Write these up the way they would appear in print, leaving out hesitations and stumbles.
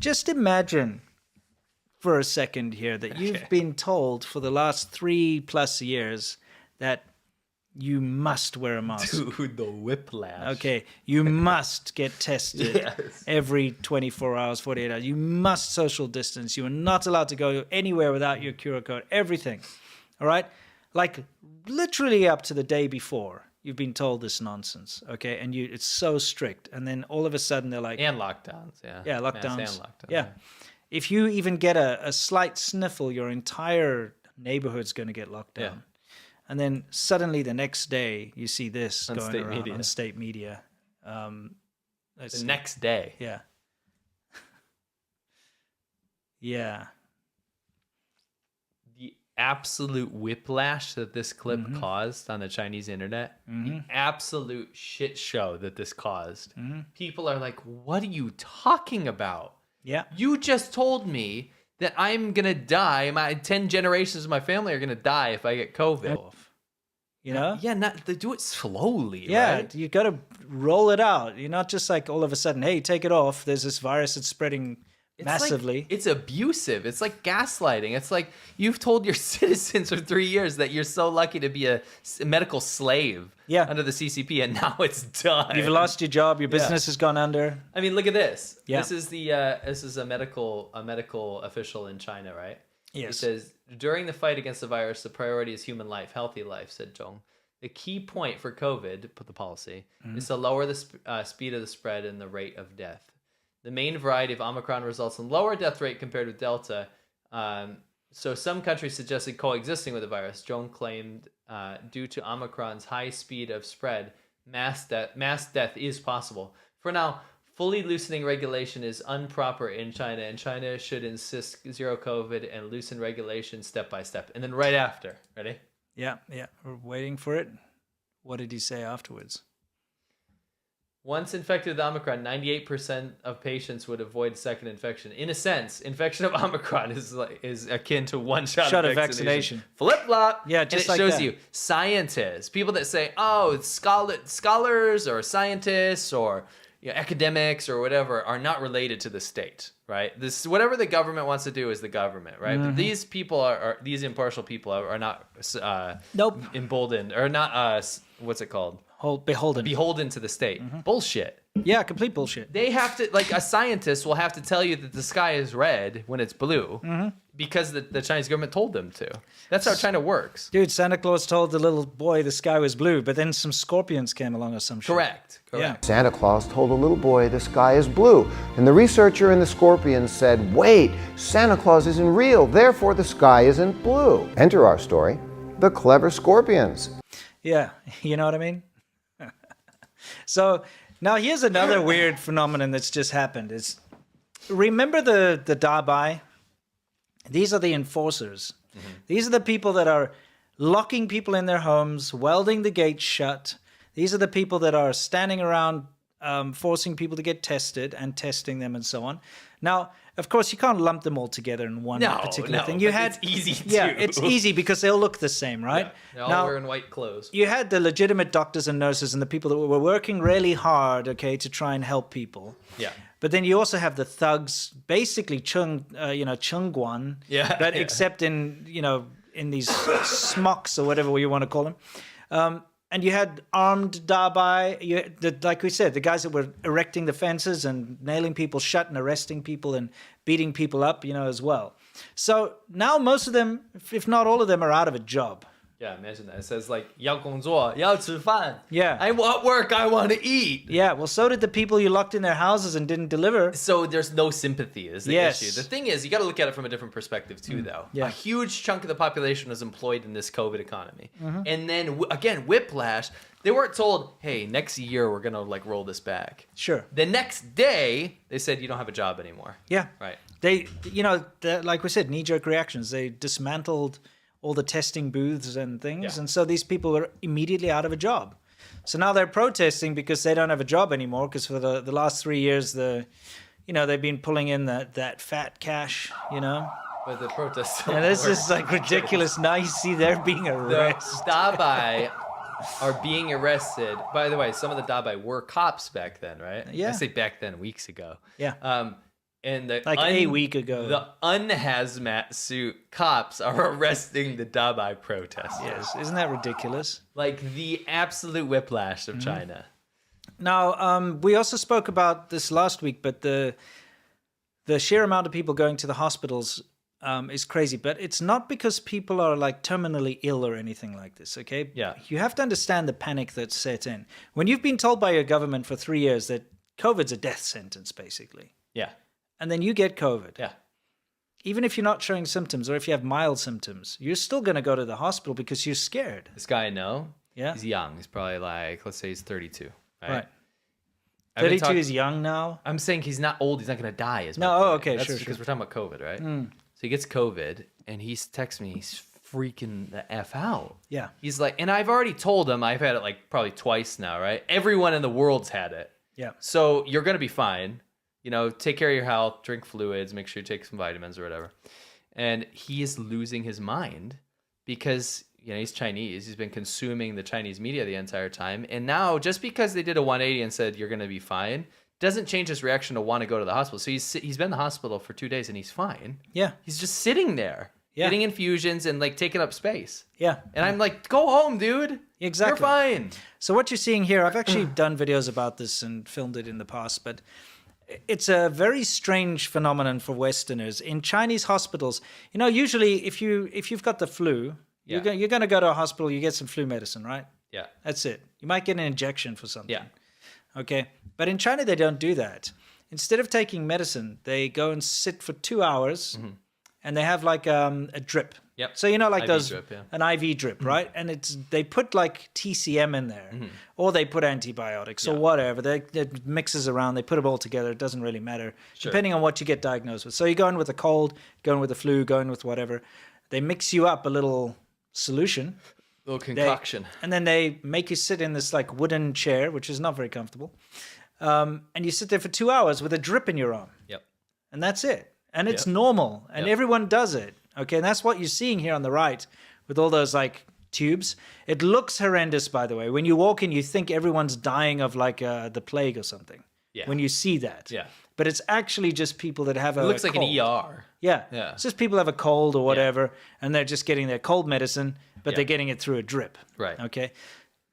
Just imagine for a second here that you've been told for the last 3+ years that you must wear a mask. Dude, the whiplash. Okay, you must get tested every 24 hours, 48 hours. You must social distance. You are not allowed to go anywhere without your QR code. Everything. All right? Like literally up to the day before, you've been told this nonsense. Okay, and it's so strict. And then all of a sudden they're like... And lockdowns, yeah. Yeah, lockdowns. Mass and lockdowns. Yeah. If you even get a slight sniffle, your entire neighborhood's going to get locked down. Yeah. And then suddenly the next day, you see this on going around on state media. The next day. Yeah. Yeah. The absolute whiplash that this clip caused on the Chinese internet, the absolute shit show that this caused. People are like, what are you talking about? Yeah. You just told me that I'm going to die. My 10 generations of my family are going to die if I get COVID. You know? Yeah, they do it slowly, yeah, right? You got to roll it out. You're not just like all of a sudden, hey, take it off. There's this virus that's spreading massively. Like, it's abusive. It's like gaslighting. It's like you've told your citizens for 3 years that you're so lucky to be a medical slave under the CCP, and now it's done. You've lost your job. Your business has gone under. I mean, look at this. Yeah. This is a medical official in China, right? Yes. He says, during the fight against the virus, the priority is human life, healthy life, said Zhong. The key point for COVID, put the policy, is to lower the speed of the spread and the rate of death. The main variety of Omicron results in lower death rate compared with Delta. So some countries suggested coexisting with the virus. Zhong claimed due to Omicron's high speed of spread, mass death is possible. For now, fully loosening regulation is improper in China, and China should insist zero COVID and loosen regulation step by step. And then right after, ready? Yeah. We're waiting for it. What did he say afterwards? Once infected with Omicron, 98% of patients would avoid second infection. In a sense, infection of Omicron is akin to one shot of vaccination. Flip-flop. Yeah, just and it like shows that. you scientists, people that say, oh, scholars or scientists or academics or whatever are not related to the state, right? This whatever the government wants to do is the government, right? But these people are these impartial people are not emboldened or not what's it called? Beholden to the state. Bullshit. Yeah, complete bullshit. They have to, like, a scientist will have to tell you that the sky is red when it's blue because the Chinese government told them to. That's how China works. Dude, Santa Claus told the little boy the sky was blue, but then some scorpions came along or some shit. Correct. Yeah. Santa Claus told a little boy the sky is blue, and the researcher and the scorpions said, wait, Santa Claus isn't real, therefore the sky isn't blue. Enter our story, the clever scorpions. Yeah, you know what I mean? So now here's another weird phenomenon that's just happened. Remember the Dabai? These are the enforcers. These are the people that are locking people in their homes, welding the gates shut. These are the people that are standing around forcing people to get tested and testing them and so on. Now, of course, you can't lump them all together in one particular thing. It's easy to. Yeah, it's easy because they all look the same, right? Yeah, they're all wearing white clothes. You had the legitimate doctors and nurses and the people that were working really hard, okay, to try and help people. Yeah. But then you also have the thugs, basically Chengguan, but except in these smocks or whatever you want to call them. And you had armed Dabai, like we said, the guys that were erecting the fences and nailing people shut and arresting people and beating people up, as well. So now most of them, if not all of them, are out of a job. Yeah, imagine that. It says like, 要工作,要吃饭. Yeah. I want work, I want to eat. Yeah, well, so did the people you locked in their houses and didn't deliver. So there's no sympathy is the issue. The thing is, you got to look at it from a different perspective too, though. Yeah. A huge chunk of the population was employed in this COVID economy. And then, again, whiplash. They weren't told, hey, next year we're going to roll this back. Sure. The next day, they said you don't have a job anymore. Yeah. Right. They, like we said, knee-jerk reactions. They dismantled all the testing booths and things. And so these people were immediately out of a job. So now they're protesting because they don't have a job anymore because for the last 3 years, they've been pulling in that fat cash, But the protests And this is ridiculous. Now you see they're being arrested. The Dabai are being arrested. By the way, some of the Dabai were cops back then, right? Yeah. I say back then, weeks ago. Yeah. And the Like a week ago. the unhazmat suit cops are arresting the Dabai protesters. Yes, isn't that ridiculous? Like the absolute whiplash of China. Now, we also spoke about this last week, but the sheer amount of people going to the hospitals is crazy. But it's not because people are like terminally ill or anything like this, okay? Yeah. You have to understand the panic that's set in. When you've been told by your government for 3 years that COVID's a death sentence, basically, Yeah. and then you get COVID. Yeah. Even if you're not showing symptoms or if you have mild symptoms, you're still going to go to the hospital because you're scared. This guy I know, Yeah. he's young. He's probably like, let's say he's 32. Right. I've been 32 is young now. I'm saying he's not old. He's not going to die. Is my No, point. oh, okay, That's sure, because sure. we're talking about COVID, right? So he gets COVID, and he texts me. He's freaking the F out. Yeah. He's like, and I've already told him I've had it like probably twice now, right? Everyone in the world's had it. Yeah. So you're going to be fine. You know, take care of your health, drink fluids, make sure you take some vitamins or whatever. And he is losing his mind because, you know, he's Chinese. He's been consuming the Chinese media the entire time. And now just because they did a 180 and said, you're going to be fine, doesn't change his reaction to want to go to the hospital. So he's been in the hospital for 2 days and he's fine. Yeah. He's just sitting there, Yeah. getting infusions and like taking up space. Yeah. And I'm like, go home, dude. Exactly. You're fine. So what you're seeing here, I've actually done videos about this and filmed it in the past, but it's a very strange phenomenon for Westerners in Chinese hospitals. You know, usually if you've got the flu, Yeah. you're going to go to a hospital, you get some flu medicine, right? Yeah. That's it. You might get an injection for something. Yeah. Okay. But in China, they don't do that. Instead of taking medicine, they go and sit for 2 hours and they have like a drip. Yep. So, you know, like IV those, drip, yeah. an IV drip, right? And they put like TCM in there or they put antibiotics or whatever. It mixes around. They put it all together. It doesn't really matter depending on what you get diagnosed with. So you go in with a cold, go in with the flu, go in with whatever. They mix you up a little solution. Little concoction. And then they make you sit in this like wooden chair, which is not very comfortable. And you sit there for 2 hours with a drip in your arm. Yep. And that's it. And it's Yep. normal. And Yep. everyone does it. Okay. And that's what you're seeing here on the right with all those like tubes. It looks horrendous, by the way. When you walk in, you think everyone's dying of like the plague or something. Yeah. When you see that. Yeah. But it's actually just people that have It a looks like cold. an ER. Yeah. Yeah. It's just people have a cold or whatever, and they're just getting their cold medicine, but Yeah. they're getting it through a drip. Right. Okay.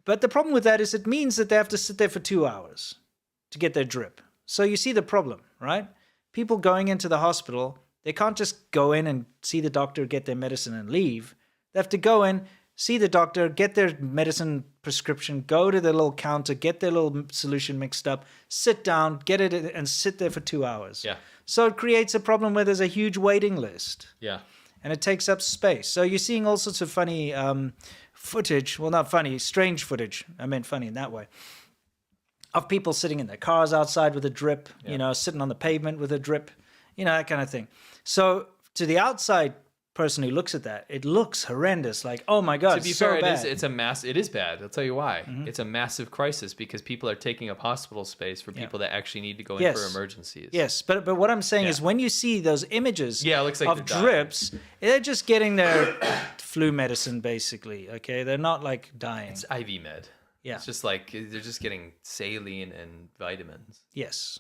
But the problem with that is it means that they have to sit there for 2 hours to get their drip. So you see the problem, right? People going into the hospital, they can't just go in and see the doctor, get their medicine, and leave. They have to go in, see the doctor, get their medicine prescription, go to the little counter, get their little solution mixed up, sit down, get it, and sit there for 2 hours. Yeah. So it creates a problem where there's a huge waiting list Yeah. and it takes up space. So you're seeing all sorts of funny footage. Well, not funny, strange footage. I meant funny in that way. Of people sitting in their cars outside with a drip, you know, sitting on the pavement with a drip, you know, that kind of thing. So to the outside person who looks at that, it looks horrendous. Like, oh my God, To be it's so fair, bad. it is bad. I'll tell you why. It's a massive crisis because people are taking up hospital space for people that actually need to go in Yes. for emergencies. Yes, but what I'm saying Yeah. is when you see those images Yeah, it looks like of they're dying. drips, they're just getting their flu medicine, basically, okay? They're not, like, dying. It's IV med. Yeah. It's just like they're just getting saline and vitamins. Yes.